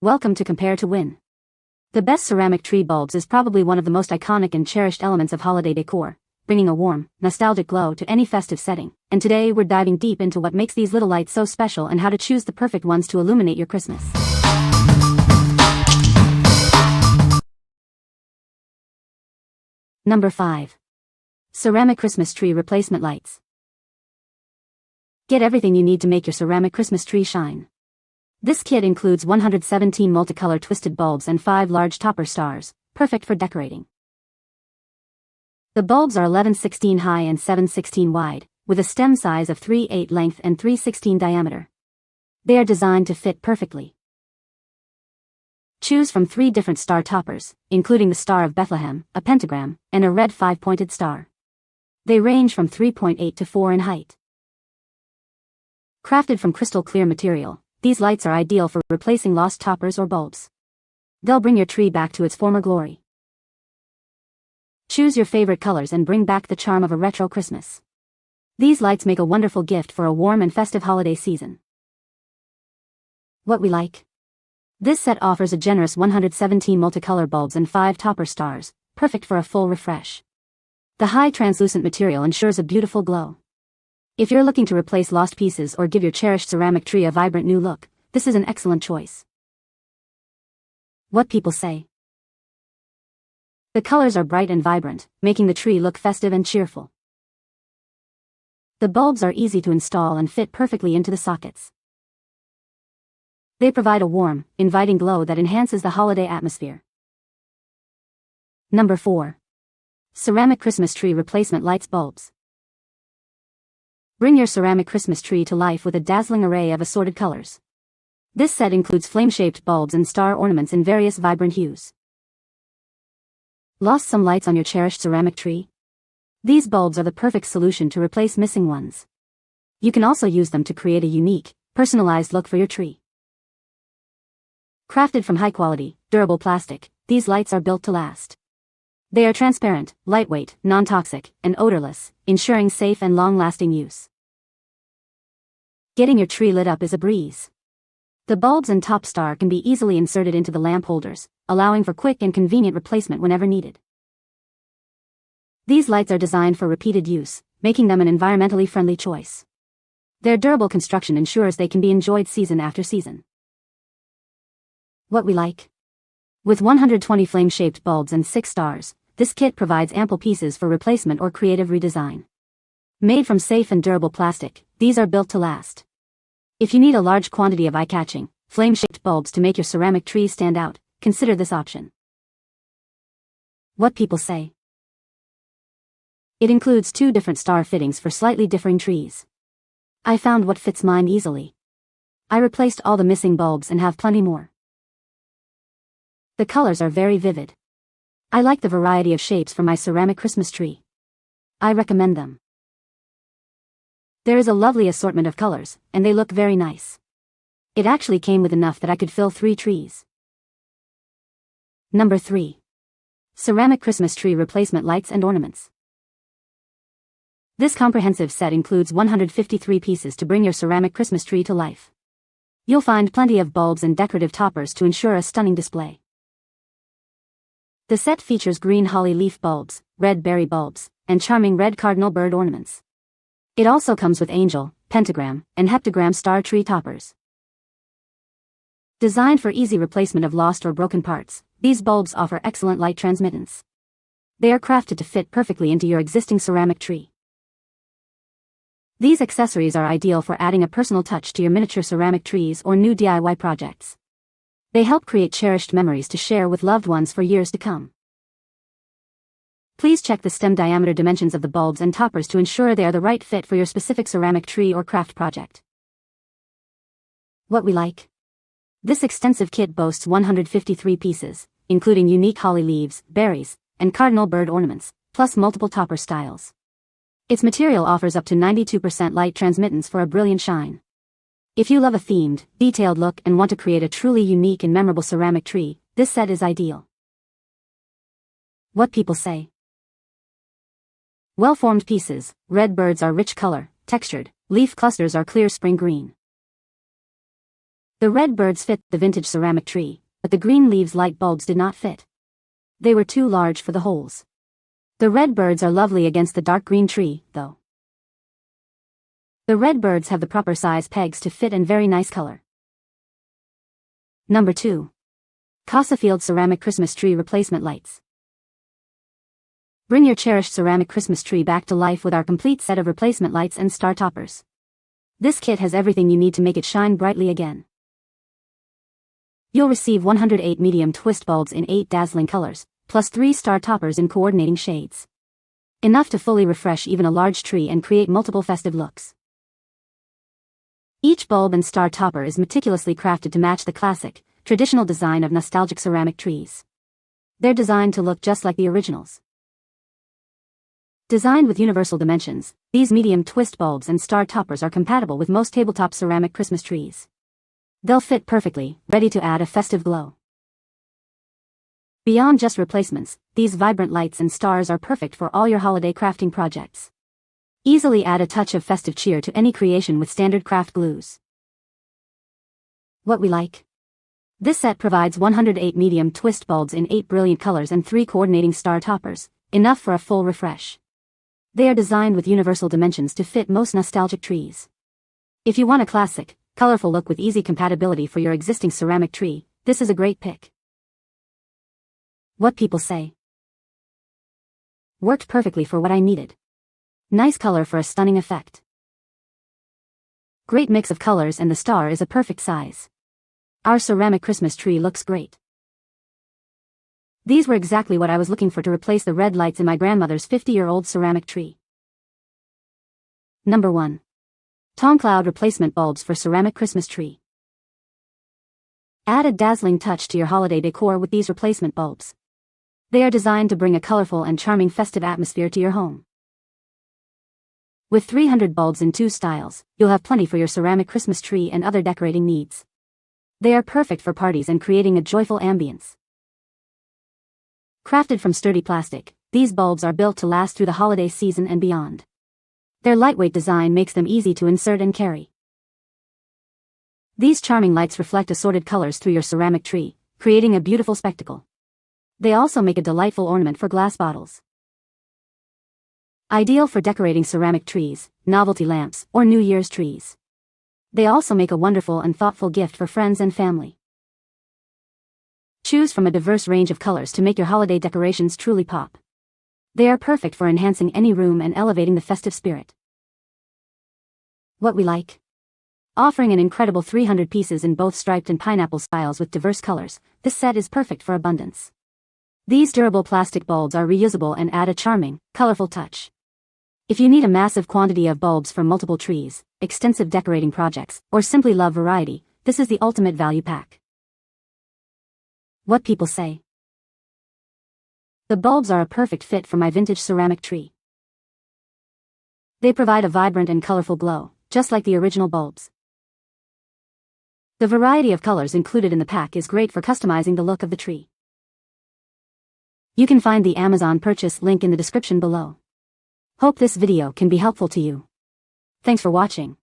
Welcome to Compare to Win. The best ceramic tree bulbs is probably one of the most iconic and cherished elements of holiday decor, bringing a warm, nostalgic glow to any festive setting. And today we're diving deep into what makes these little lights so special and how to choose the perfect ones to illuminate your Christmas. Number 5. Ceramic Christmas Tree Replacement Lights. Get everything you need to make your ceramic Christmas tree shine. This kit includes 117 multicolor twisted bulbs and 5 large topper stars, perfect for decorating. The bulbs are 11/16 high and 7/16 wide, with a stem size of 3/8 length and 3/16 diameter. They are designed to fit perfectly. Choose from 3 different star toppers, including the Star of Bethlehem, a pentagram, and a red 5-pointed star. They range from 3.8 to 4 in height. Crafted from crystal clear material, these lights are ideal for replacing lost toppers or bulbs. They'll bring your tree back to its former glory. Choose your favorite colors and bring back the charm of a retro Christmas. These lights make a wonderful gift for a warm and festive holiday season. What we like. This set offers a generous 117 multicolor bulbs and 5 topper stars, perfect for a full refresh. The high translucent material ensures a beautiful glow. If you're looking to replace lost pieces or give your cherished ceramic tree a vibrant new look, this is an excellent choice. What people say. The colors are bright and vibrant, making the tree look festive and cheerful. The bulbs are easy to install and fit perfectly into the sockets. They provide a warm, inviting glow that enhances the holiday atmosphere. Number 4. Ceramic Christmas Tree Replacement Lights Bulbs. Bring your ceramic Christmas tree to life with a dazzling array of assorted colors. This set includes flame-shaped bulbs and star ornaments in various vibrant hues. Lost some lights on your cherished ceramic tree? These bulbs are the perfect solution to replace missing ones. You can also use them to create a unique, personalized look for your tree. Crafted from high-quality, durable plastic, these lights are built to last. They are transparent, lightweight, non-toxic, and odorless, ensuring safe and long-lasting use. Getting your tree lit up is a breeze. The bulbs and top star can be easily inserted into the lamp holders, allowing for quick and convenient replacement whenever needed. These lights are designed for repeated use, making them an environmentally friendly choice. Their durable construction ensures they can be enjoyed season after season. What we like. With 120 flame-shaped bulbs and 6 stars, this kit provides ample pieces for replacement or creative redesign. Made from safe and durable plastic, these are built to last. If you need a large quantity of eye-catching, flame-shaped bulbs to make your ceramic tree stand out, consider this option. What people say. It includes 2 different star fittings for slightly differing trees. I found what fits mine easily. I replaced all the missing bulbs and have plenty more. The colors are very vivid. I like the variety of shapes for my ceramic Christmas tree. I recommend them. There is a lovely assortment of colors, and they look very nice. It actually came with enough that I could fill 3 trees. Number 3. Ceramic Christmas Tree Replacement Lights and Ornaments. This comprehensive set includes 153 pieces to bring your ceramic Christmas tree to life. You'll find plenty of bulbs and decorative toppers to ensure a stunning display. The set features green holly leaf bulbs, red berry bulbs, and charming red cardinal bird ornaments. It also comes with angel, pentagram, and heptagram star tree toppers. Designed for easy replacement of lost or broken parts, these bulbs offer excellent light transmittance. They are crafted to fit perfectly into your existing ceramic tree. These accessories are ideal for adding a personal touch to your miniature ceramic trees or new DIY projects. They help create cherished memories to share with loved ones for years to come. Please check the stem diameter dimensions of the bulbs and toppers to ensure they are the right fit for your specific ceramic tree or craft project. What we like. This extensive kit boasts 153 pieces, including unique holly leaves, berries, and cardinal bird ornaments, plus multiple topper styles. Its material offers up to 92% light transmittance for a brilliant shine. If you love a themed, detailed look and want to create a truly unique and memorable ceramic tree, this set is ideal. What people say. Well-formed pieces, red birds are rich color, textured, leaf clusters are clear spring green. The red birds fit the vintage ceramic tree, but the green leaves light bulbs did not fit. They were too large for the holes. The red birds are lovely against the dark green tree, though. The red birds have the proper size pegs to fit and very nice color. Number 2. Casafield Ceramic Christmas Tree Replacement Lights. Bring your cherished ceramic Christmas tree back to life with our complete set of replacement lights and star toppers. This kit has everything you need to make it shine brightly again. You'll receive 108 medium twist bulbs in 8 dazzling colors, plus 3 star toppers in coordinating shades. Enough to fully refresh even a large tree and create multiple festive looks. Each bulb and star topper is meticulously crafted to match the classic, traditional design of nostalgic ceramic trees. They're designed to look just like the originals. Designed with universal dimensions, these medium twist bulbs and star toppers are compatible with most tabletop ceramic Christmas trees. They'll fit perfectly, ready to add a festive glow. Beyond just replacements, these vibrant lights and stars are perfect for all your holiday crafting projects. Easily add a touch of festive cheer to any creation with standard craft glues. What we like. This set provides 108 medium twist bulbs in 8 brilliant colors and 3 coordinating star toppers, enough for a full refresh. They are designed with universal dimensions to fit most nostalgic trees. If you want a classic, colorful look with easy compatibility for your existing ceramic tree, this is a great pick. What people say. Worked perfectly for what I needed. Nice color for a stunning effect. Great mix of colors and the star is a perfect size. Our ceramic Christmas tree looks great. These were exactly what I was looking for to replace the red lights in my grandmother's 50-year-old ceramic tree. Number 1. Tongcloud Replacement Bulbs for Ceramic Christmas Tree. Add a dazzling touch to your holiday decor with these replacement bulbs. They are designed to bring a colorful and charming festive atmosphere to your home. With 300 bulbs in 2 styles, you'll have plenty for your ceramic Christmas tree and other decorating needs. They are perfect for parties and creating a joyful ambience. Crafted from sturdy plastic, these bulbs are built to last through the holiday season and beyond. Their lightweight design makes them easy to insert and carry. These charming lights reflect assorted colors through your ceramic tree, creating a beautiful spectacle. They also make a delightful ornament for glass bottles. Ideal for decorating ceramic trees, novelty lamps, or New Year's trees. They also make a wonderful and thoughtful gift for friends and family. Choose from a diverse range of colors to make your holiday decorations truly pop. They are perfect for enhancing any room and elevating the festive spirit. What we like. Offering an incredible 300 pieces in both striped and pineapple styles with diverse colors, this set is perfect for abundance. These durable plastic bulbs are reusable and add a charming, colorful touch. If you need a massive quantity of bulbs for multiple trees, extensive decorating projects, or simply love variety, this is the ultimate value pack. What people say. The bulbs are a perfect fit for my vintage ceramic tree. They provide a vibrant and colorful glow, just like the original bulbs. The variety of colors included in the pack is great for customizing the look of the tree. You can find the Amazon purchase link in the description below. Hope this video can be helpful to you. Thanks for watching.